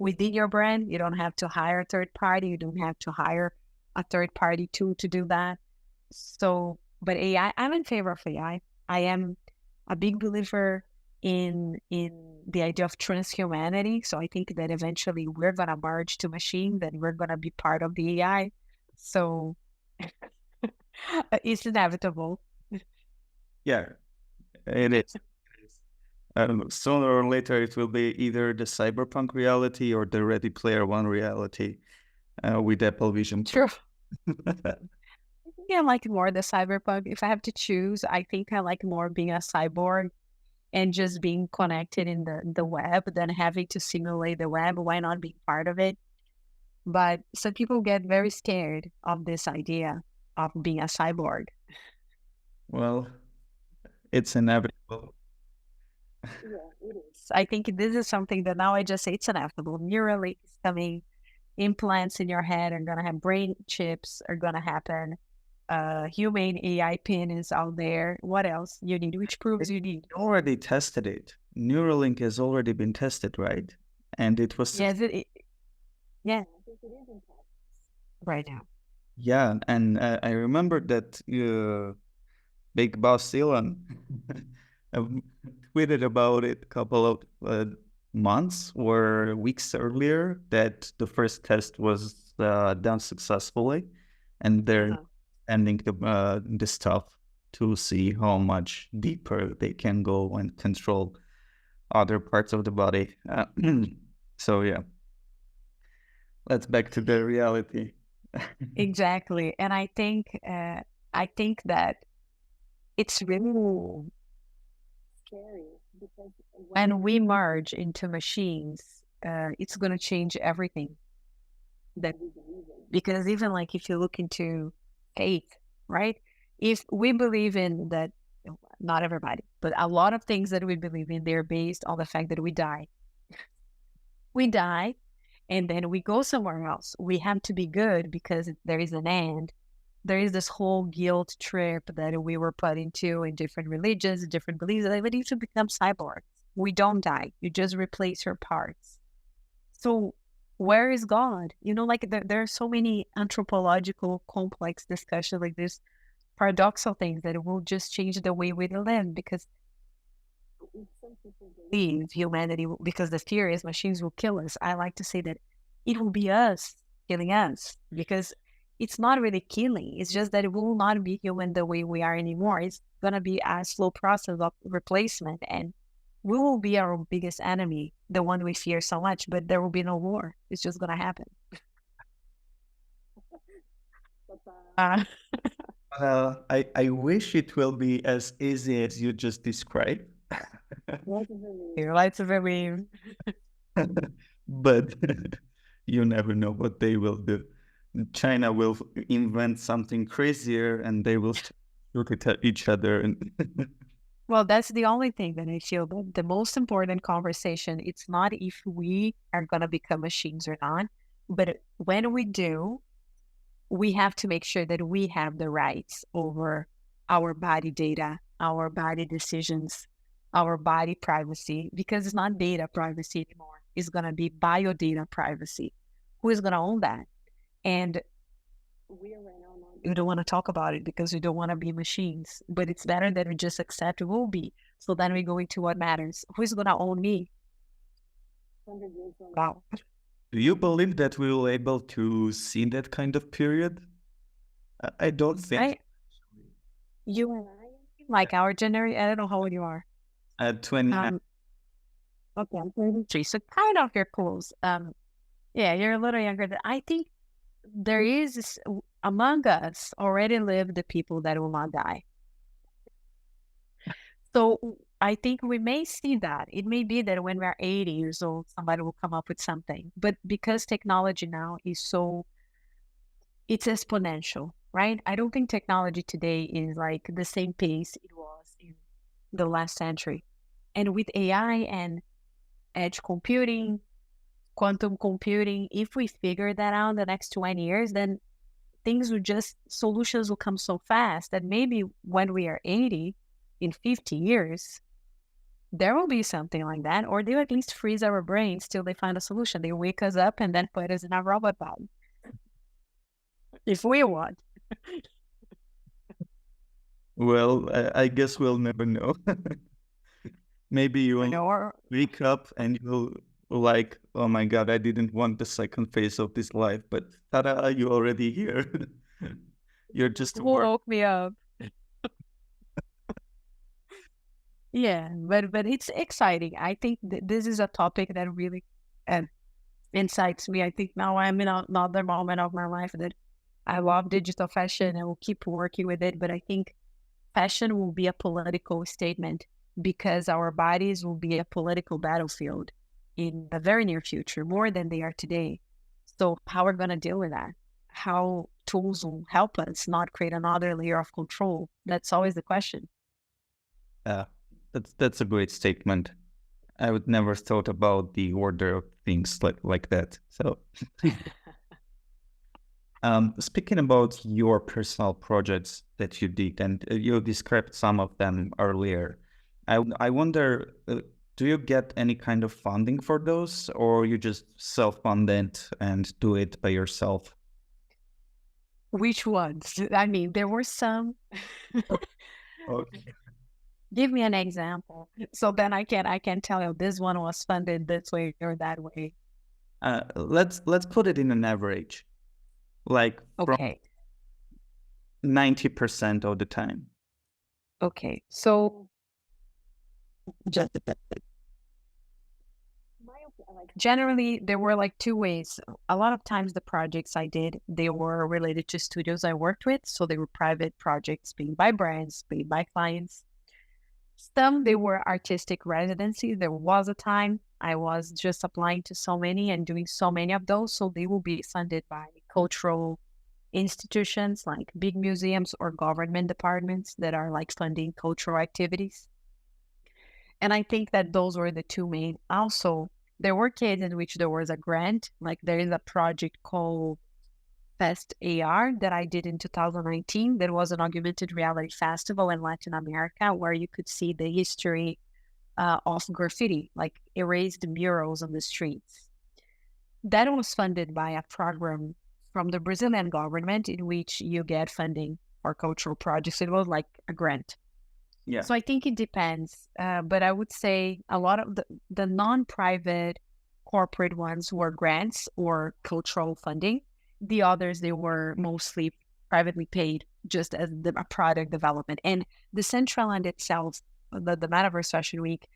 within your brand, you don't have to hire a third party. You don't have to hire a third party tool to do that. So, but AI, I'm in favor of AI. I am a big believer in the idea of transhumanity. So I think that eventually we're gonna merge to machine, that we're gonna be part of the AI. So it's inevitable. Yeah, it is. Sooner or later, it will be either the cyberpunk reality or the Ready Player One reality with Apple Vision Pro. True. Yeah, I like more the cyberpunk. If I have to choose, I think I like more being a cyborg and just being connected in the web than having to simulate the web. Why not be part of it? But some people get very scared of this idea of being a cyborg. Well, it's inevitable. Yeah, it is. I think this is something that now I just say it's inevitable. Neuralink is coming, implants in your head are gonna have brain chips are gonna happen. Human AI pin is out there. What else you need? Which proves you need. Already tested it. Neuralink has already been tested, right? And it was Yes, yeah, right now. yeah, and I remember that Big Boss Elon tweeted about it a couple of months or weeks earlier that the first test was done successfully, and they're ending the stuff to see how much deeper they can go and control other parts of the body. So yeah, let's back to the reality. Exactly. And I think that it's really scary because when we merge into machines, it's going to change everything that we believe in. Because even like if you look into faith, right? If we believe in that, not everybody, but a lot of things that we believe in, they're based on the fact that we die. We die and then we go somewhere else. We have to be good because there is an end. There is this whole guilt trip that we were put into in different religions, different beliefs, that we need to become cyborgs. We don't die. You just replace your parts. So where is God? Like there are so many anthropological complex discussions like this, paradoxal things that will just change the way we live because some people believe humanity, because the fear is machines will kill us. I like to say that it will be us killing us because it's not really killing. It's just that it will not be human the way we are anymore. It's going to be a slow process of replacement, and we will be our biggest enemy, the one we fear so much, but there will be no war. It's just going to happen. I wish it will be as easy as you just described. Lights of every. But you never know what they will do. China will invent something crazier and they will look at each other. And Well, that's the only thing that I feel that the most important conversation, it's not if we are going to become machines or not, but when we do, we have to make sure that we have the rights over our body data, our body decisions, our body privacy, because it's not data privacy anymore. It's going to be bio data privacy. Who is going to own that? And we don't want to talk about it because we don't want to be machines, but it's better that we just accept we will be. So then we go into what matters. Who's going to own me? 100 years from now. do you believe that we will able to see that kind of period? I don't think. You and I, like our generation, I don't know how old you are. 29. Okay, I'm 33, so kind of you're close. Yeah, you're a little younger. I think there is this, among us already live the people that will not die. So I think we may see that. It may be that when we're 80 years old, somebody will come up with something. But because technology now is so, it's exponential, right? I don't think technology today is like the same pace it was in the last century. And with AI and edge computing, quantum computing, if we figure that out in the next 20 years, then solutions will come so fast that maybe when we are 80, in 50 years, there will be something like that, or they'll at least freeze our brains till they find a solution. They wake us up and then put us in a robot body. If we want. Well, I guess we'll never know. Maybe you will wake up and you'll like, oh my God, I didn't want the second phase of this life, but ta-da, you're already here. You're just Who woke me up? Yeah, but it's exciting. I think this is a topic that really incites me. I think now I'm in another moment of my life that I love digital fashion and will keep working with it. But I think fashion will be a political statement because our bodies will be a political battlefield in the very near future, more than they are today. So how we're going to deal with that? How tools will help us not create another layer of control? That's always the question. Yeah, that's a great statement. I would never thought about the order of things like that. So speaking about your personal projects that you did, and you described some of them earlier, I wonder, do you get any kind of funding for those, or you just self-fund it and do it by yourself? Which ones? I mean, there were some. Okay. Give me an example, so then I can tell you this one was funded this way or that way. Let's put it in an average, like Okay. 90% of the time. Okay. So just generally there were like two ways. A lot of times the projects I did, they were related to studios I worked with. So they were private projects paid by brands, paid by clients. Some they were artistic residencies. There was a time I was just applying to so many and doing so many of those. So they will be funded by cultural institutions like big museums or government departments that are like funding cultural activities. And I think that those were the two main. Also, there were cases in which there was a grant, like there is a project called Fest AR that I did in 2019. That was an augmented reality festival in Latin America where you could see the history of graffiti, like erased murals on the streets. That was funded by a program from the Brazilian government in which you get funding for cultural projects. It was like a grant. Yeah. So I think it depends. But I would say a lot of the non-private corporate ones were grants or cultural funding. The others, they were mostly privately paid just as a product development. And the Decentraland itself, the Metaverse Fashion Week,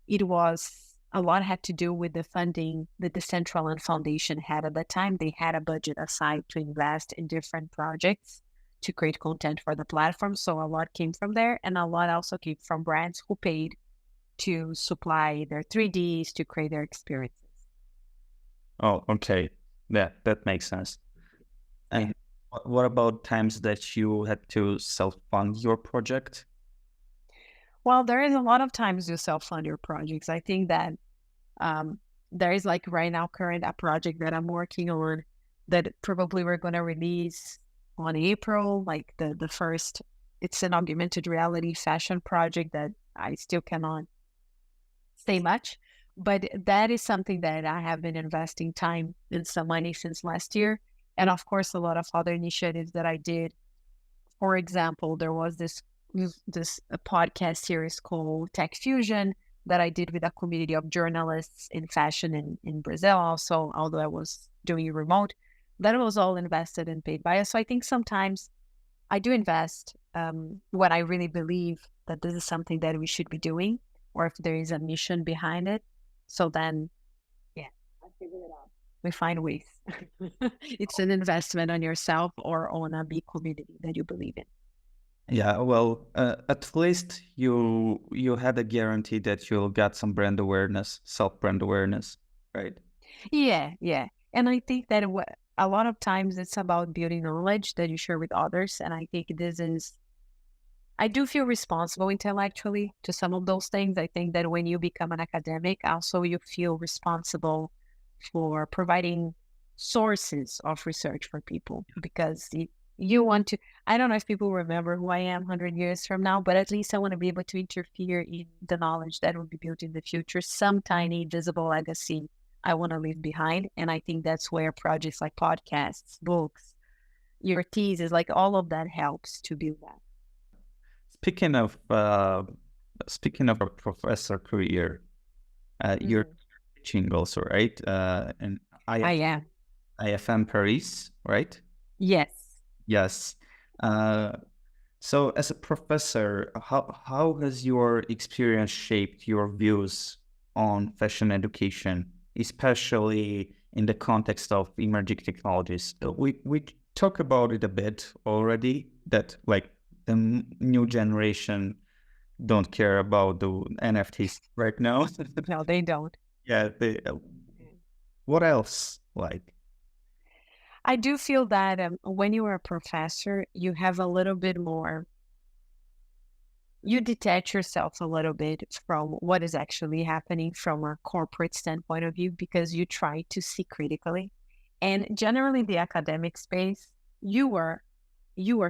it was a lot had to do with the funding that the Decentraland Foundation had at that time. They had a budget aside to invest in different projects to create content for the platform. So a lot came from there, and a lot also came from brands who paid to supply their 3Ds to create their experiences. Oh, okay. Yeah, that makes sense. And what about times that you had to self-fund your project? Well, there is a lot of times you self-fund your projects. I think that there is like right now current a project that I'm working on that probably we're going to release on April, like the first, it's an augmented reality fashion project that I still cannot say much, but that is something that I have been investing time and some money since last year. And of course, a lot of other initiatives that I did. For example, there was this a podcast series called Tech Fusion that I did with a community of journalists in fashion in Brazil also, although I was doing it remote. That was all invested and paid by us. So I think sometimes I do invest when I really believe that this is something that we should be doing, or if there is a mission behind it. So then, yeah, I figure it out. We find ways. It's an investment on yourself or on a big community that you believe in. Yeah, well, at least you had a guarantee that you'll get some brand awareness, self brand awareness, right? Yeah, yeah. And I think that a lot of times it's about building knowledge that you share with others. And I think I do feel responsible intellectually to some of those things. I think that when you become an academic, also you feel responsible for providing sources of research for people because you want to. I don't know if people remember who I am 100 years from now, but at least I want to be able to interfere in the knowledge that will be built in the future, some tiny visible legacy I want to leave behind. And I think that's where projects like podcasts, books, your thesis, like all of that helps to build that. Speaking of speaking of a professor career, you're Mhm. teaching also, right? And I am. IFM Paris, right? Yes. Yes. Uh, so as a professor, how has your experience shaped your views on fashion education, especially in the context of emerging technologies? We talk about it a bit already, that like the new generation don't care about the NFTs right now. No, they don't. Yeah, what else? Like, I do feel that when you are a professor, you have a little bit more, you detach yourself a little bit from what is actually happening from a corporate standpoint of view because you try to see critically. And generally, the academic space, you are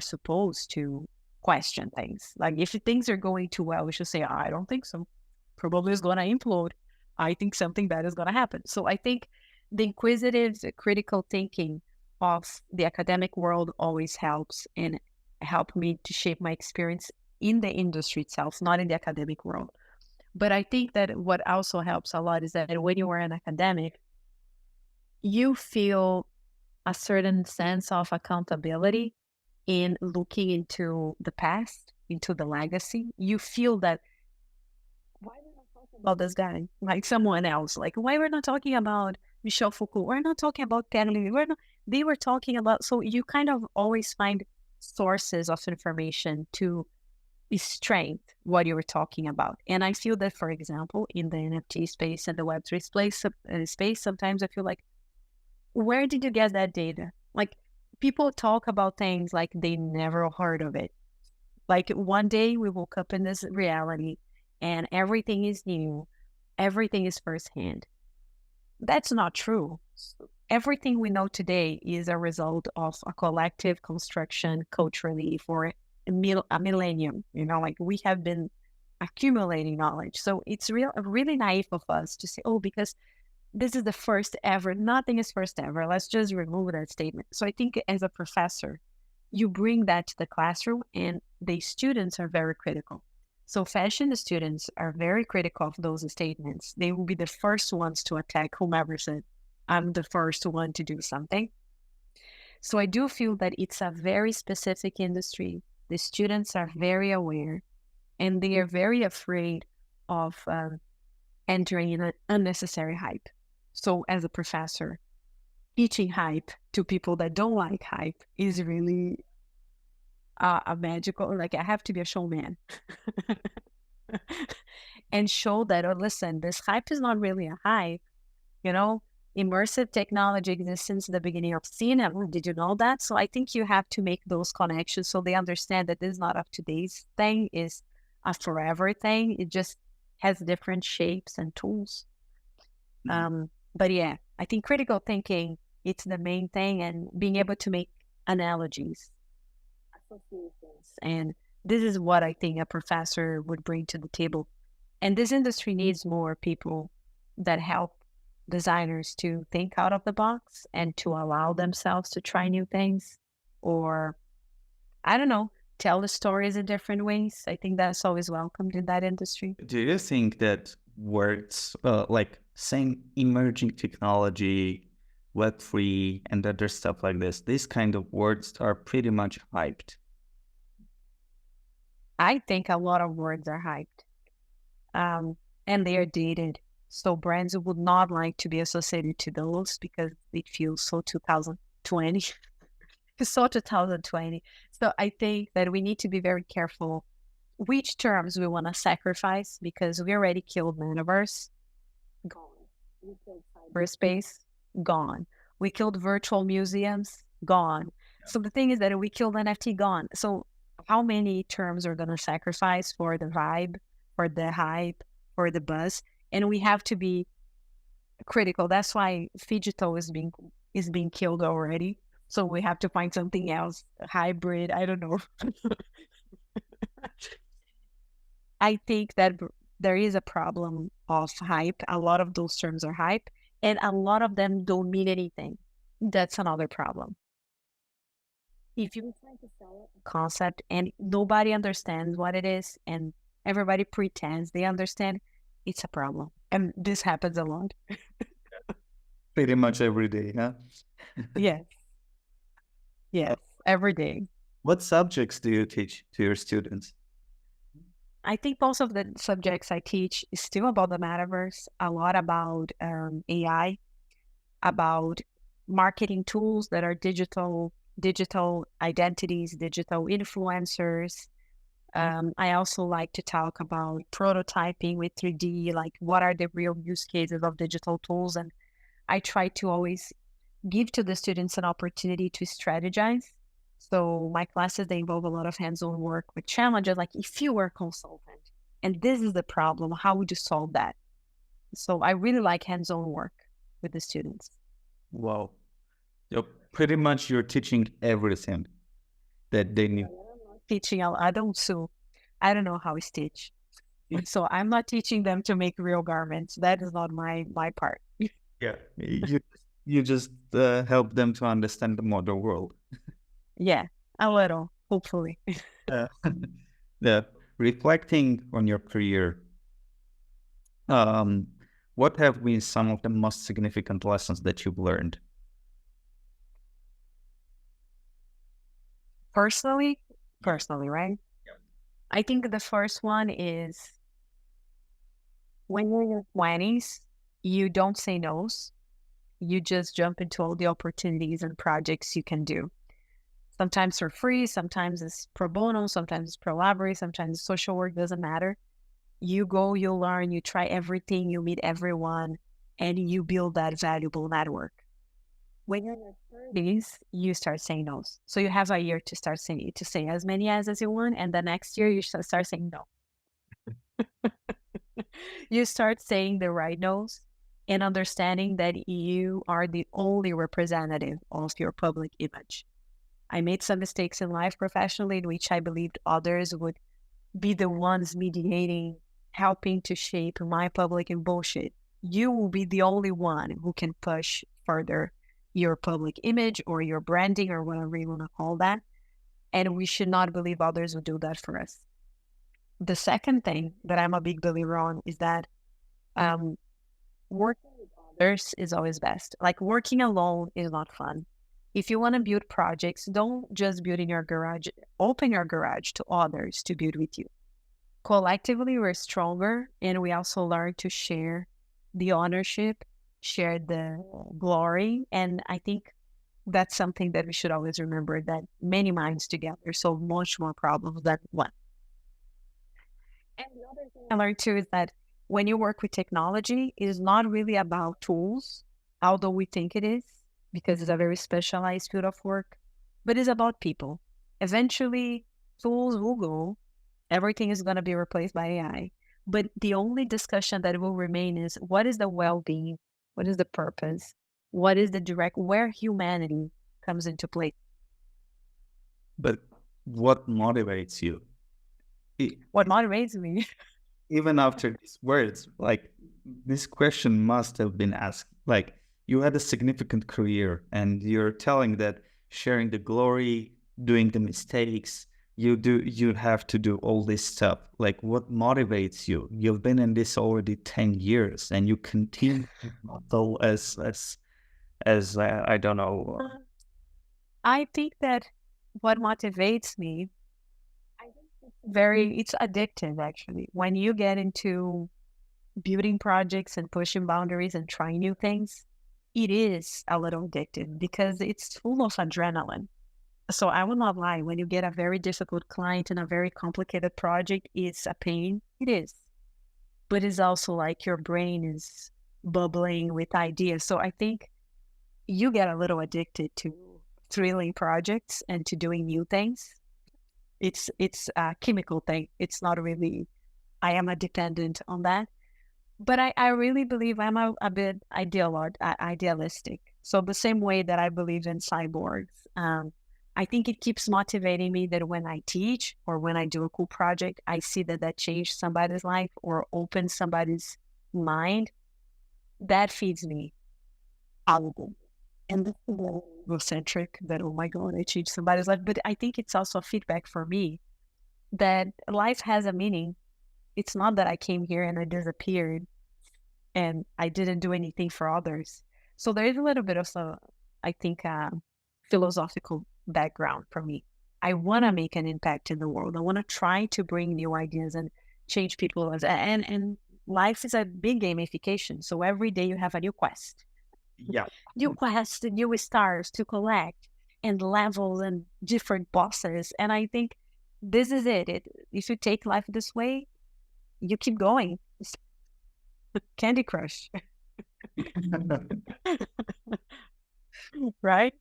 supposed to question things. Like if things are going too well, we should say, I don't think so. Probably is going to implode. I think something bad is going to happen. So I think the inquisitive, the critical thinking of the academic world always helps and helped me to shape my experience in the industry itself, not in the academic world. But I think that what also helps a lot is that when you are an academic, you feel a certain sense of accountability in looking into the past, into the legacy. You feel that why we're not talking about this guy, like someone else? Like why we're not talking about Michel Foucault? We're not talking about Kennedy. We're not. They were talking about. So you kind of always find sources of information to strength what you were talking about. And I feel that, for example, in the NFT space and the Web3 space, sometimes I feel like, where did you get that data? Like people talk about things like they never heard of it. Like one day we woke up in this reality and everything is new, everything is firsthand. That's not true. Everything we know today is a result of a collective construction culturally for a millennium. Like we have been accumulating knowledge. So it's really naive of us to say, oh, because this is the first ever, nothing is first ever. Let's just remove that statement. So I think as a professor, you bring that to the classroom and the students are very critical. So fashion students are very critical of those statements. They will be the first ones to attack whomever said, I'm the first one to do something. So I do feel that it's a very specific industry. The students are very aware and they are very afraid of entering in an unnecessary hype. So as a professor, teaching hype to people that don't like hype is really a magical, like I have to be a showman and show that, oh, listen, this hype is not really a hype. You know, immersive technology exists since the beginning of cinema. Did you know that? So I think you have to make those connections so they understand that this is not a today's thing, is a forever thing. It just has different shapes and tools. But yeah, I think critical thinking, it's the main thing, and being able to make analogies, associations. And this is what I think a professor would bring to the table. And this industry needs more people that help designers to think out of the box and to allow themselves to try new things, or I don't know, tell the stories in different ways. I think that's always welcomed in that industry. do you think that words like saying emerging technology, Web3, and other stuff like this, these kind of words are pretty much hyped? I think a lot of words are hyped, and they are dated. So brands would not like to be associated to those because it feels so 2020. It's so 2020. So I think that we need to be very careful which terms we want to sacrifice because we already killed metaverse, gone. We killed cyberspace, gone. We killed virtual museums, gone. So the thing is that we killed NFT, gone. So how many terms are going to sacrifice for the vibe, for the hype, for the buzz? And we have to be critical. That's why digital is being killed already. So we have to find something else, a hybrid. I don't know. I think that there is a problem of hype. A lot of those terms are hype, and a lot of them don't mean anything. That's another problem. If you try to sell a concept and nobody understands what it is, and everybody pretends they understand, it's a problem. And this happens a lot. Pretty much every day, huh? Yes. Yes. Every day. What subjects do you teach to your students? I think most of the subjects I teach is still about the metaverse, a lot about AI, about marketing tools that are digital identities, digital influencers. I also like to talk about prototyping with 3D, like what are the real use cases of digital tools. And I try to always give to the students an opportunity to strategize. So my classes, they involve a lot of hands-on work with challenges, like if you were a consultant and this is the problem, how would you solve that? So I really like hands-on work with the students. Wow. So pretty much you're teaching everything that they need. Teaching, I don't sew. I don't know how to stitch. So I'm not teaching them to make real garments. That is not my part. Yeah. You just help them to understand the modern world. Yeah, a little, hopefully. Uh, the reflecting on your career, um, what have been some of the most significant lessons that you've learned? Personally, right? I think the first one is when you're in your 20s, you don't say no's. You just jump into all the opportunities and projects you can do. Sometimes for free, sometimes it's pro bono, sometimes it's pro library, sometimes social work, doesn't matter. You go, you learn, you try everything, you meet everyone, and you build that valuable network. When you're in your 30s, you start saying no's. So you have a year to say as many as you want, and the next year you should start saying no. You start saying the right no's and understanding that you are the only representative of your public image. I made some mistakes in life professionally in which I believed others would be the ones mediating, helping to shape my public and bullshit. You will be the only one who can push further your public image or your branding or whatever you want to call that. And we should not believe others will do that for us. The second thing that I'm a big believer on is that working with others is always best. Like working alone is not fun. If you want to build projects, don't just build in your garage, open your garage to others to build with you. Collectively, we're stronger, and we also learn to share the ownership, share the glory. And I think that's something that we should always remember, that many minds together solve much more problems than one. And the other thing I learned too is that when you work with technology, it is not really about tools, although we think it is, because it's a very specialized field of work, but it's about people. Eventually, tools will go, everything is going to be replaced by AI. But the only discussion that will remain is what is the well being? What is the purpose? What is the direct, where humanity comes into play? But what motivates you? What motivates me? Even after these words, like this question must have been asked. Like you had a significant career and you're telling that sharing the glory, doing the mistakes, you have to do all this stuff. Like what motivates you? You've been in this already 10 years and you continue so as I don't know. I think that what motivates me, I think it's addictive actually. When you get into building projects and pushing boundaries and trying new things, it is a little addictive because it's full of adrenaline. So I will not lie, when you get a very difficult client and a very complicated project, it's a pain. It is. But it's also like your brain is bubbling with ideas. So I think you get a little addicted to thrilling projects and to doing new things. It's a chemical thing. It's not really, I am a dependent on that. But I really believe I'm a bit idealistic. So the same way that I believe in cyborgs, I think it keeps motivating me that when I teach or when I do a cool project, I see that changed somebody's life or opens somebody's mind. That feeds me album. And this is a little egocentric that, oh my God, I changed somebody's life. But I think it's also feedback for me that life has a meaning. It's not that I came here and I disappeared and I didn't do anything for others. So there is a little bit of, I think, philosophical background for me. I want to make an impact in the world. I want to try to bring new ideas and change people's lives. And life is a big gamification. So every day you have a new quest. Yeah. New quests, new stars to collect, and levels and different bosses. And I think this is it. If you take life this way, you keep going. It's Candy Crush, right?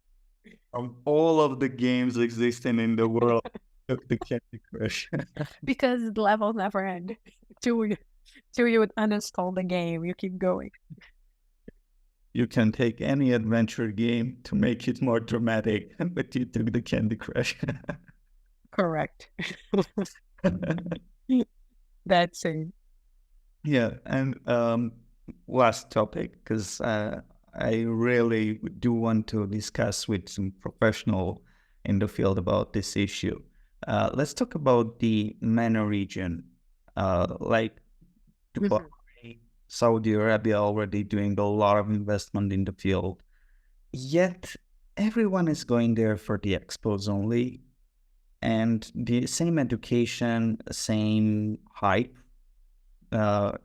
Of all of the games existing in the world, the Candy Crush. Because the levels never end. Till you would uninstall the game, you keep going. You can take any adventure game to make it more dramatic, but you took the Candy Crush. Correct. That's it. Yeah, and last topic, because I really do want to discuss with some professional in the field about this issue. Let's talk about the MENA region, like Dubai, Saudi Arabia already doing a lot of investment in the field. Yet everyone is going there for the expos only, and the same education, same hype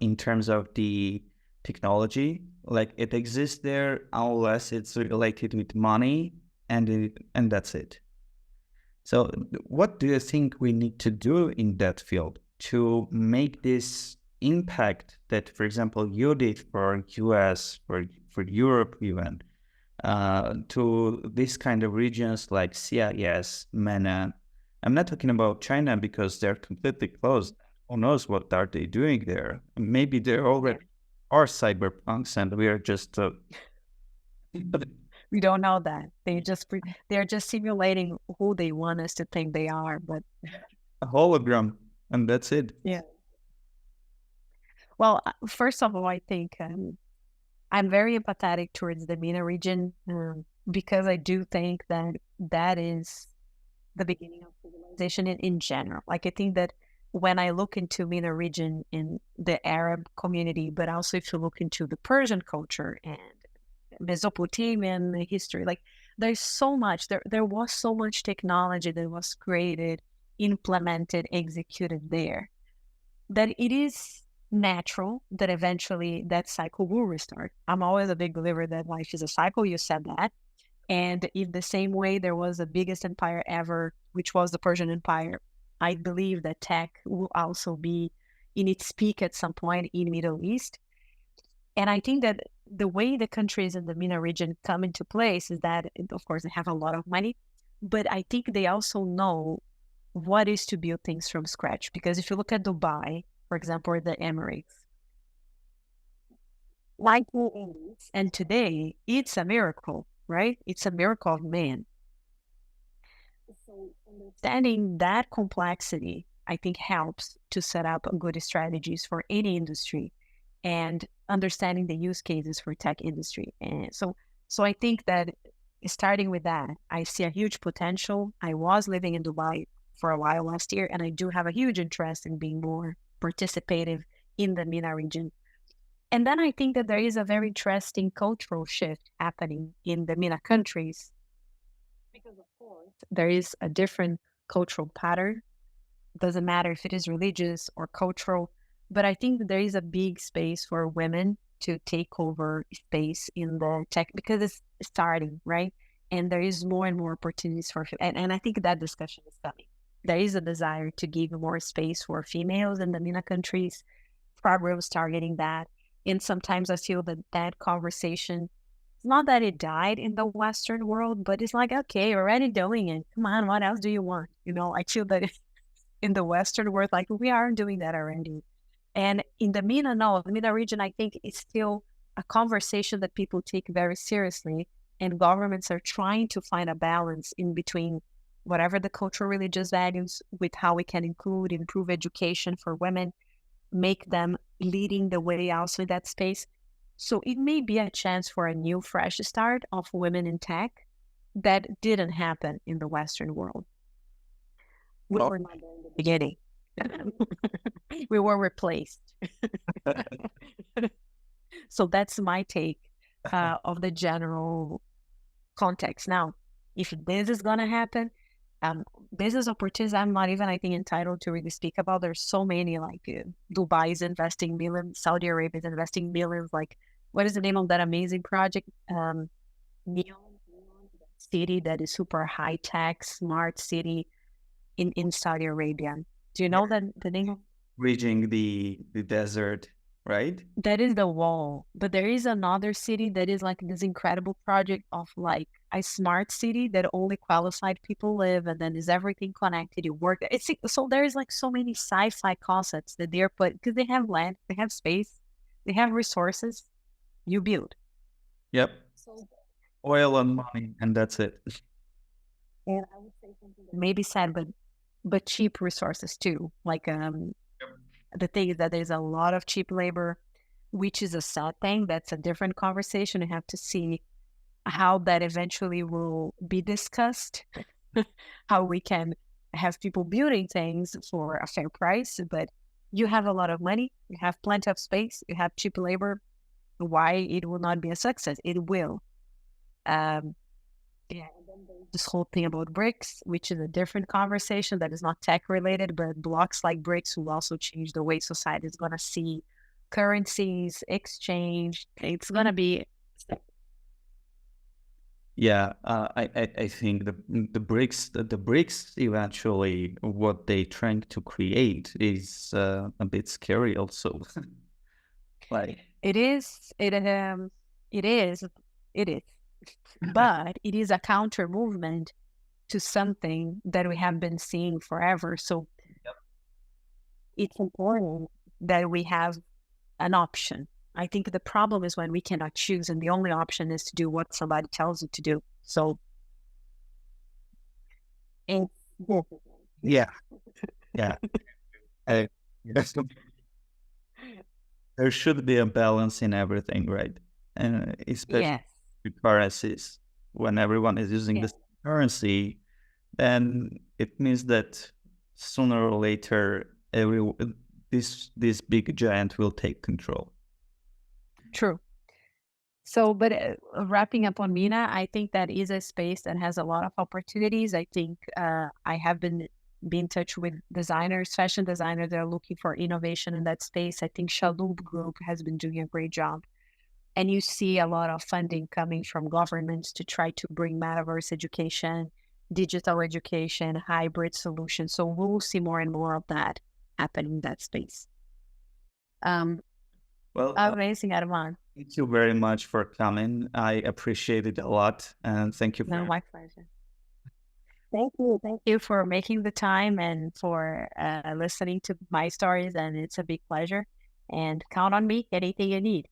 in terms of the technology. Like it exists there unless it's related with money, and that's it. So what do you think we need to do in that field to make this impact that, for example, you did for US, for Europe even, to this kind of regions like CIS, MENA? I'm not talking about China because they're completely closed. Who knows what are they doing there? Maybe they already are cyberpunks and we are just we don't know that. They're just simulating who they want us to think they are, but a hologram, and that's it. yeah. Well, first of all, I think I'm very empathetic towards the MENA region because I do think that is the beginning of civilization in general. Like I think that when I look into MENA region in the Arab community, but also if you look into the Persian culture and Mesopotamian history, like there's so much, there was so much technology that was created, implemented, executed there, that it is natural that eventually that cycle will restart. I'm always a big believer that life is a cycle. You said that. And in the same way, there was the biggest empire ever, which was the Persian Empire. I believe that tech will also be in its peak at some point in Middle East. And I think that the way the countries in the MENA region come into place is that, of course, they have a lot of money, but I think they also know what is to build things from scratch. Because if you look at Dubai, for example, or the Emirates, like and today, it's a miracle, right? It's a miracle of man. So understanding that complexity, I think, helps to set up good strategies for any industry and understanding the use cases for tech industry. And so I think that starting with that, I see a huge potential. I was living in Dubai for a while last year, and I do have a huge interest in being more participative in the MENA region. And then I think that there is a very interesting cultural shift happening in the MENA countries because, of course, there is a different cultural pattern. Doesn't matter if it is religious or cultural. But I think that there is a big space for women to take over space in the tech because it's starting, right? And there is more and more opportunities for, and I think that discussion is coming. There is a desire to give more space for females in the MENA countries. Probably will start getting that. And sometimes I feel that that conversation, it's not that it died in the Western world, but it's like, okay, you're already doing it. Come on, what else do you want? You know, I feel that in the Western world, like we are doing that already. And in the MENA, no, the MENA region, I think is still a conversation that people take very seriously. And governments are trying to find a balance in between whatever the cultural religious values with how we can include, improve education for women, make them leading the way also in that space. So it may be a chance for a new fresh start of women in tech that didn't happen in the Western world. We were not there in the beginning. We were replaced. So that's my take of the general context. Now, if this is going to happen, business opportunities, I'm not even, I think, entitled to really speak about. There's so many, like Dubai is investing millions, Saudi Arabia is investing millions. Like, what is the name of that amazing project? Neon city that is super high tech, smart city in Saudi Arabia. Do you know that the name of Bridging the desert, right? that is the wall? But there is another city that is like this incredible project of like a smart city that only qualified people live, and then is everything connected. You work. It's so there's like so many sci-fi concepts that they're put because they have land, they have space, they have resources. You build. Yep. So, Oil and money, and that's it. and I would say something that may be sad, but cheap resources too. Like the thing is that there's a lot of cheap labor, which is a sad thing. That's a different conversation. You have to see how that eventually will be discussed, how we can have people building things for a fair price. But you have a lot of money, you have plenty of space, you have cheap labor. Why it will not be a success? It will. Um, yeah, and then there's this whole thing about bricks, which is a different conversation that is not tech related, but blocks like bricks will also change the way society is going to see currencies, exchange. It's going to be. Yeah, I think the bricks eventually what they trying to create is a bit scary also. Like It is. It is. It is. But it is a counter movement to something that we have been seeing forever. So it's important that we have an option. I think the problem is when we cannot choose, and the only option is to do what somebody tells you to do. So, and yeah, yeah. I, yes, there should be a balance in everything, right? And especially yes, with currencies, when everyone is using yes, this currency, then it means that sooner or later, this big giant will take control. true. So, but wrapping up on MENA, I think that is a space that has a lot of opportunities. I think I have been in touch with designers, fashion designers that are looking for innovation in that space. I think Shalhoub Group has been doing a great job. And you see a lot of funding coming from governments to try to bring metaverse education, digital education, hybrid solutions. So we'll see more and more of that happening in that space. Well, Amazing, Armand. thank you very much for coming. I appreciate it a lot, and thank you. No, my pleasure. Thank you. Thank you for making the time and for listening to my stories. And it's a big pleasure. And count on me, anything you need.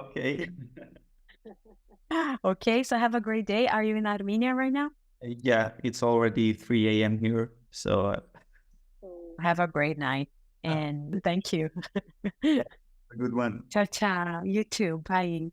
Okay. Okay, so have a great day. Are you in Armenia right now? Yeah, it's already 3 a.m. here, so Have a great night. And thank you. a good one. Ciao, ciao. You too. Bye.